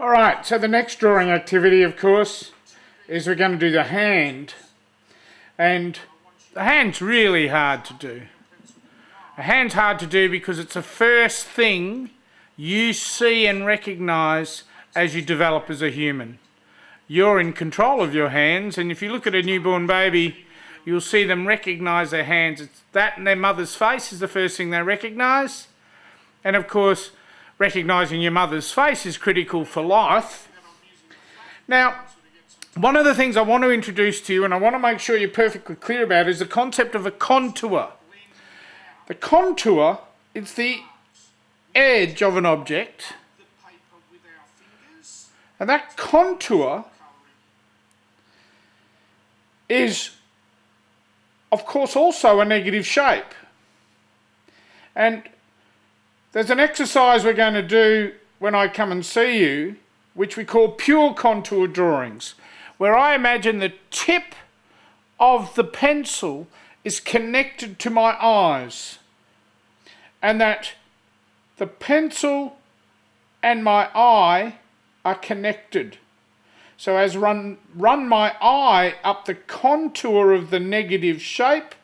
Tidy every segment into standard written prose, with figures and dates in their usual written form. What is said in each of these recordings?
Alright, so the next drawing activity, of course, is we're going to do the hand. And the hand's really hard to do. The hand's hard to do because it's the first thing you see and recognise as you develop as a human. You're in control of your hands, and if you look at a newborn baby, you'll see them recognise their hands. It's that and their mother's face is the first thing they recognise. And of course, recognising your mother's face is critical for life. Now, one of the things I want to introduce to you, and I want to make sure you're perfectly clear about, is the concept of a contour. The contour is the edge of an object, and that contour is, of course, also a negative shape. And there's an exercise we're going to do when I come and see you, which we call pure contour drawings, where I imagine the tip of the pencil is connected to my eyes, and that the pencil and my eye are connected. So as run my eye up the contour of the negative shape,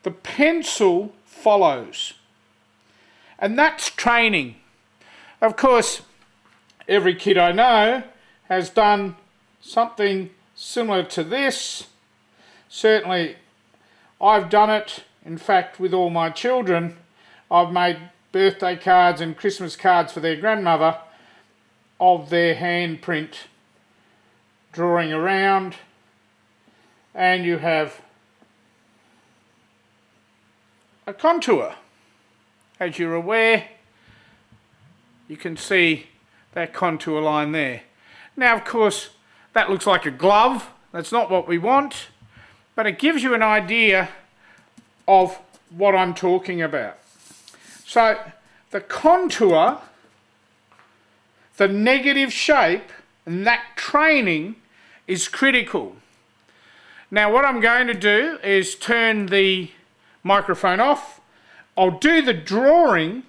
the pencil follows. And that's training. Of course, every kid I know has done something similar to this. Certainly, I've done it. In fact, with all my children, I've made birthday cards and Christmas cards for their grandmother of their handprint drawing around, and you have a contour. As you're aware, you can see that contour line there. Now, of course, that looks like a glove. That's not what we want, but it gives you an idea of what I'm talking about. So, the contour, the negative shape, and that training is critical. Now, what I'm going to do is turn the microphone off. I'll do the drawing,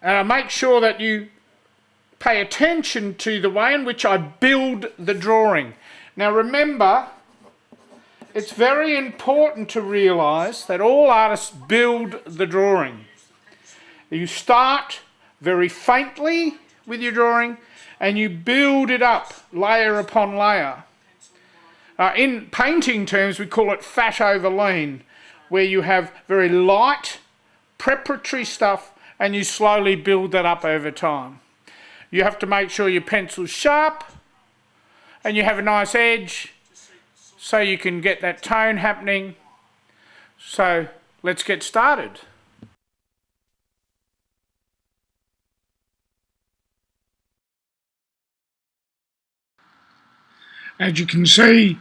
and I'll make sure that you pay attention to the way in which I build the drawing. Now remember, it's very important to realise that all artists build the drawing. You start very faintly with your drawing and you build it up layer upon layer. In painting terms, we call it fat over lean, where you have very light preparatory stuff and you slowly build that up over time. You have to make sure your pencil's sharp and you have a nice edge so you can get that tone happening. So let's get started. As you can see,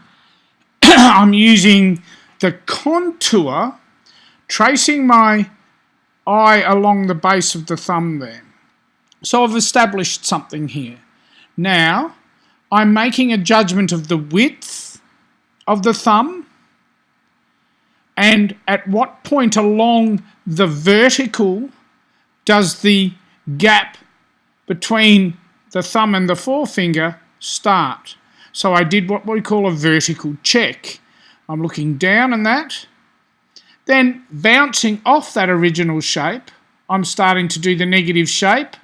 I'm using the contour, tracing my eye along the base of the thumb there. So I've established something here. Now, I'm making a judgment of the width of the thumb and at what point along the vertical does the gap between the thumb and the forefinger start. So I did what we call a vertical check. I'm looking down on that. Then bouncing off that original shape, I'm starting to do the negative shape.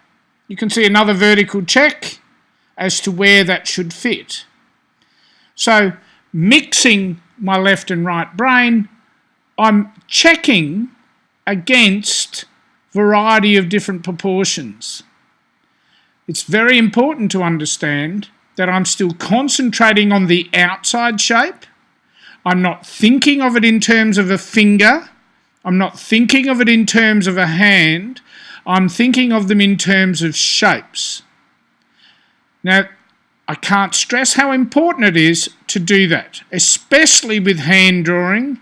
You can see another vertical check as to where that should fit. So mixing my left and right brain, I'm checking against variety of different proportions. It's very important to understand that I'm still concentrating on the outside shape. I'm not thinking of it in terms of a finger. I'm not thinking of it in terms of a hand. I'm thinking of them in terms of shapes. Now, I can't stress how important it is to do that, especially with hand drawing,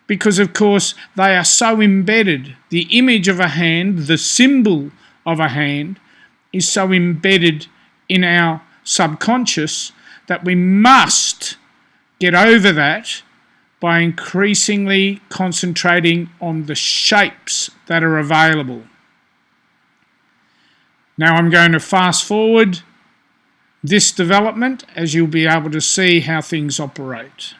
because of course they are so embedded. The image of a hand, the symbol of a hand, is so embedded in our subconscious that we must get over that by increasingly concentrating on the shapes that are available. Now I'm going to fast forward this development as you'll be able to see how things operate.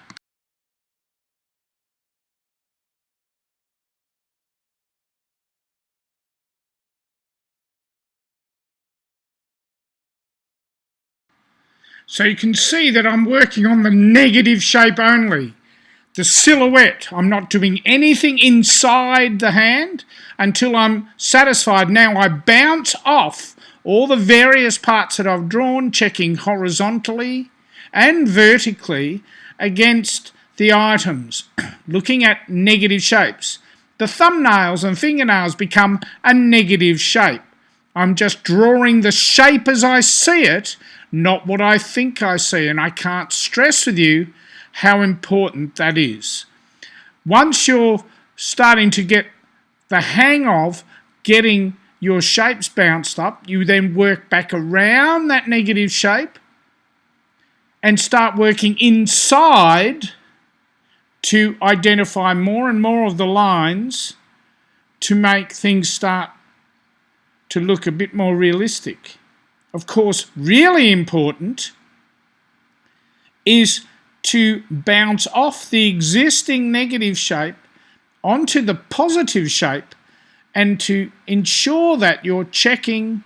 So you can see that I'm working on the negative shape only. The silhouette, I'm not doing anything inside the hand until I'm satisfied. Now I bounce off all the various parts that I've drawn, checking horizontally and vertically against the items, looking at negative shapes. The thumbnails and fingernails become a negative shape. I'm just drawing the shape as I see it, not what I think I see, and I can't stress with you how important that is. Once you're starting to get the hang of getting your shapes bounced up, you then work back around that negative shape and start working inside to identify more and more of the lines to make things start to look a bit more realistic. Of course, really important is to bounce off the existing negative shape onto the positive shape and to ensure that you're checking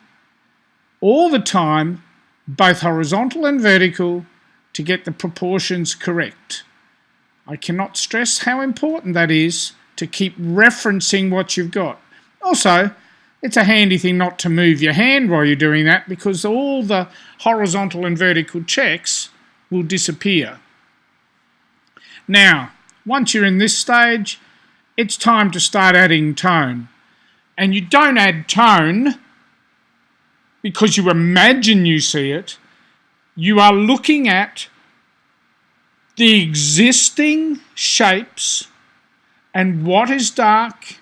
all the time, both horizontal and vertical, to get the proportions correct. I cannot stress how important that is to keep referencing what you've got. Also, it's a handy thing not to move your hand while you're doing that, because all the horizontal and vertical checks will disappear. Now, once you're in this stage, it's time to start adding tone. And you don't add tone because you imagine you see it. You are looking at the existing shapes and what is dark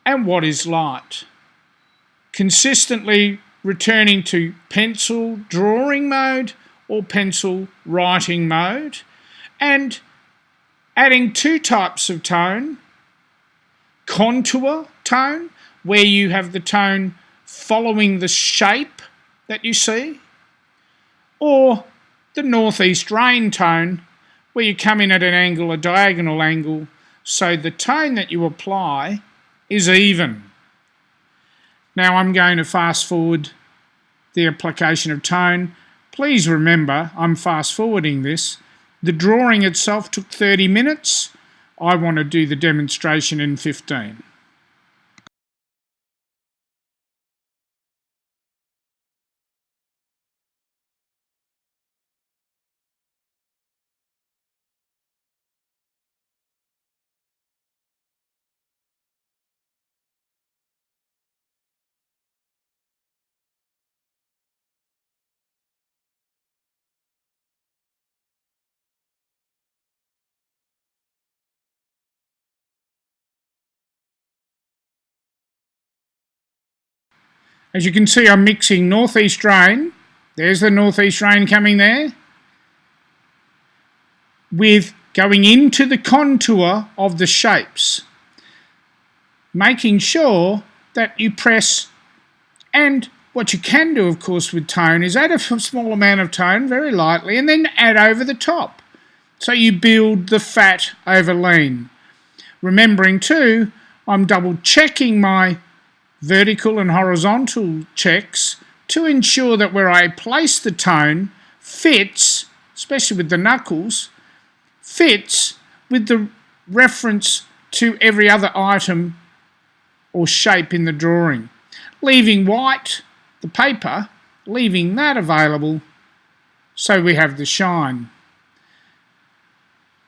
and what is light. Consistently returning to pencil drawing mode or pencil writing mode, and adding two types of tone: contour tone, where you have the tone following the shape that you see, or the northeast rain tone, where you come in at an angle, a diagonal angle, so the tone that you apply is even. Now I'm going to fast forward the application of tone. Please remember, I'm fast forwarding this. The drawing itself took 30 minutes. I want to do the demonstration in 15. As you can see, I'm mixing northeast rain, there's the northeast rain coming there, with going into the contour of the shapes, making sure that you press. And what you can do, of course, with tone is add a small amount of tone very lightly and then add over the top. So you build the fat over lean. Remembering too, I'm double checking my vertical and horizontal checks to ensure that where I place the tone fits, especially with the knuckles, fits with the reference to every other item or shape in the drawing. Leaving white, the paper, leaving that available so we have the shine.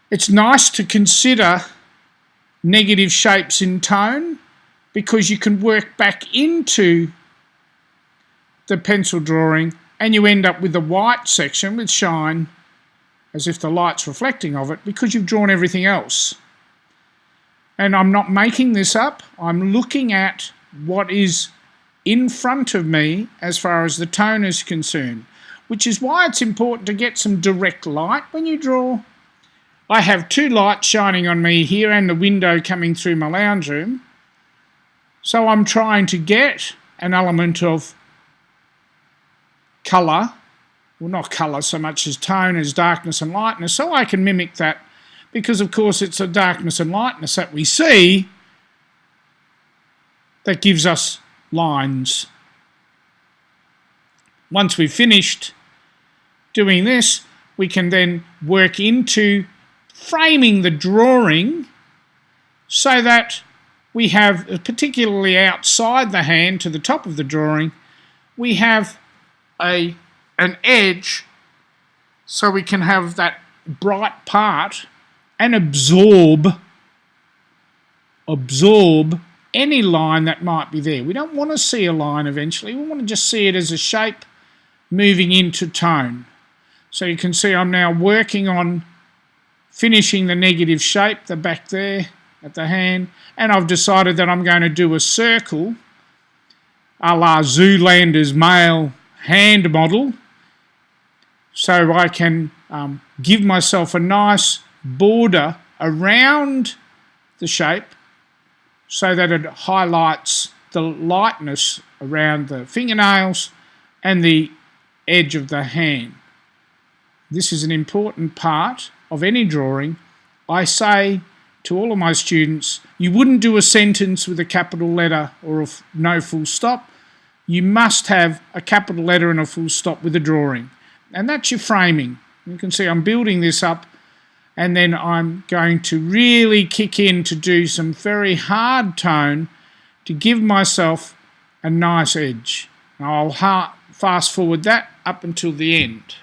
It's nice to consider negative shapes in tone because you can work back into the pencil drawing and you end up with the white section with shine as if the light's reflecting of it because you've drawn everything else. And I'm not making this up, I'm looking at what is in front of me as far as the tone is concerned, which is why it's important to get some direct light when you draw. I have two lights shining on me here and the window coming through my lounge room, so I'm trying to get an element of colour, well, not colour so much as tone, as darkness and lightness, so I can mimic that because, of course, it's the darkness and lightness that we see that gives us lines. Once we've finished doing this, we can then work into framing the drawing so that we have, particularly outside the hand to the top of the drawing, we have an edge so we can have that bright part and absorb any line that might be there. We don't want to see a line eventually. We want to just see it as a shape moving into tone. So you can see I'm now working on finishing the negative shape, the back there at the hand, and I've decided that I'm going to do a circle a la Zoolander's male hand model, so I can give myself a nice border around the shape so that it highlights the lightness around the fingernails and the edge of the hand. This is an important part of any drawing. I say to all of my students, you wouldn't do a sentence with a capital letter or no full stop. You must have a capital letter and a full stop with a drawing. And that's your framing. You can see I'm building this up, and then I'm going to really kick in to do some very hard tone to give myself a nice edge. I'll fast forward that up until the end.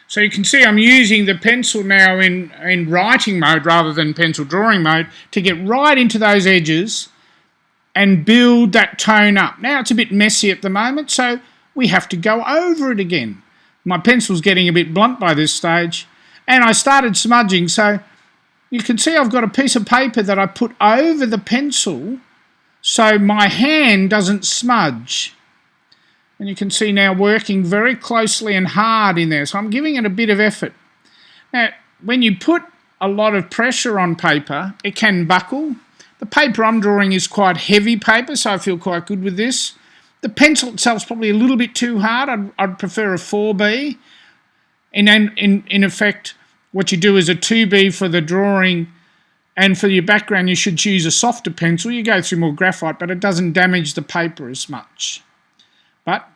So you can see I'm using the pencil now in writing mode rather than pencil drawing mode to get right into those edges and build that tone up. Now it's a bit messy at the moment, so we have to go over it again. My pencil's getting a bit blunt by this stage, and I started smudging, so you can see I've got a piece of paper that I put over the pencil so my hand doesn't smudge. And you can see now working very closely and hard in there. So I'm giving it a bit of effort. Now, when you put a lot of pressure on paper, it can buckle. The paper I'm drawing is quite heavy paper, so I feel quite good with this. The pencil itself is probably a little bit too hard. I'd prefer a 4B. And then, in effect, what you do is a 2B for the drawing, and for your background, you should choose a softer pencil. You go through more graphite, but it doesn't damage the paper as much. But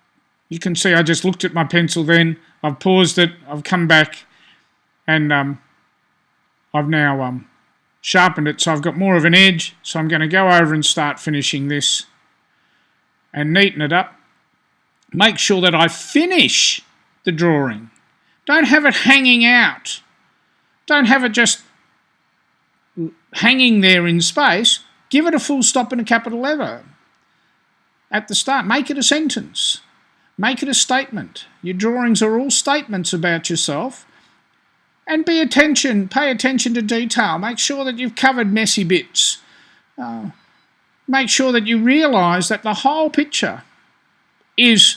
you can see I just looked at my pencil then, I've paused it, I've come back, and I've now sharpened it so I've got more of an edge. So I'm going to go over and start finishing this and neaten it up. Make sure that I finish the drawing. Don't have it hanging out. Don't have it just hanging there in space. Give it a full stop and a capital letter at the start. Make it a sentence. Make it a statement. Your drawings are all statements about yourself. And pay attention to detail. Make sure that you've covered messy bits. Make sure that you realise that the whole picture is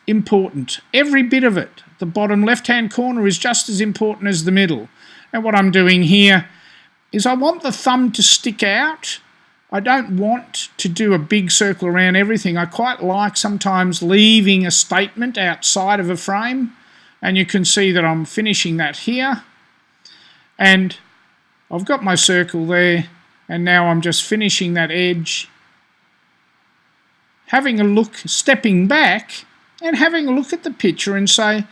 important. Every bit of it. The bottom left-hand corner is just as important as the middle. And what I'm doing here is I want the thumb to stick out. I don't want to do a big circle around everything. I quite like sometimes leaving a statement outside of a frame. And you can see that I'm finishing that here. And I've got my circle there. And now I'm just finishing that edge. Having a look, stepping back, and having a look at the picture and say,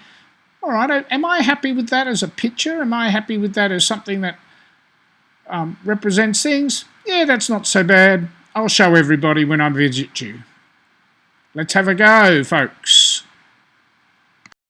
all right, am I happy with that as a picture? Am I happy with that as something that represents things? Yeah, that's not so bad. I'll show everybody when I visit you. Let's have a go, folks.